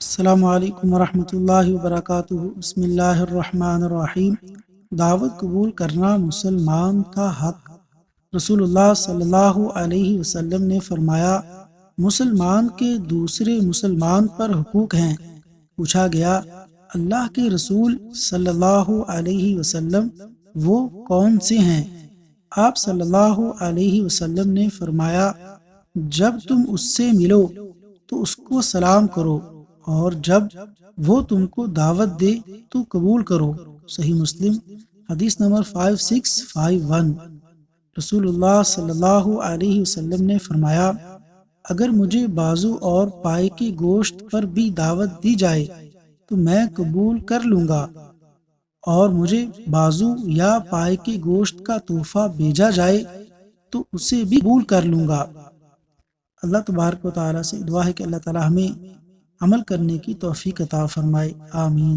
السلام علیکم ورحمۃ اللہ وبرکاتہ۔ بسم اللہ الرحمن الرحیم۔ دعوت قبول کرنا مسلمان کا حق۔ رسول اللہ صلی اللہ علیہ وسلم نے فرمایا، مسلمان کے دوسرے مسلمان پر حقوق ہیں۔ پوچھا گیا، اللہ کے رسول صلی اللہ علیہ وسلم وہ کون سے ہیں؟ آپ صلی اللہ علیہ وسلم نے فرمایا، جب تم اس سے ملو تو اس کو سلام کرو، اور جب وہ تم کو دعوت دے تو قبول کرو۔ صحیح مسلم حدیث نمبر 5651۔ رسول اللہ صلی اللہ علیہ وسلم نے فرمایا، اگر مجھے بازو اور پائے کے گوشت پر بھی دعوت دی جائے تو میں قبول کر لوں گا، اور مجھے بازو یا پائے کے گوشت کا تحفہ بھیجا جائے تو اسے بھی قبول کر لوں گا۔ اللہ تبارک و تعالیٰ سے دعا ہے کہ اللہ تعالیٰ ہمیں عمل کرنے کی توفیق عطا فرمائے، آمین۔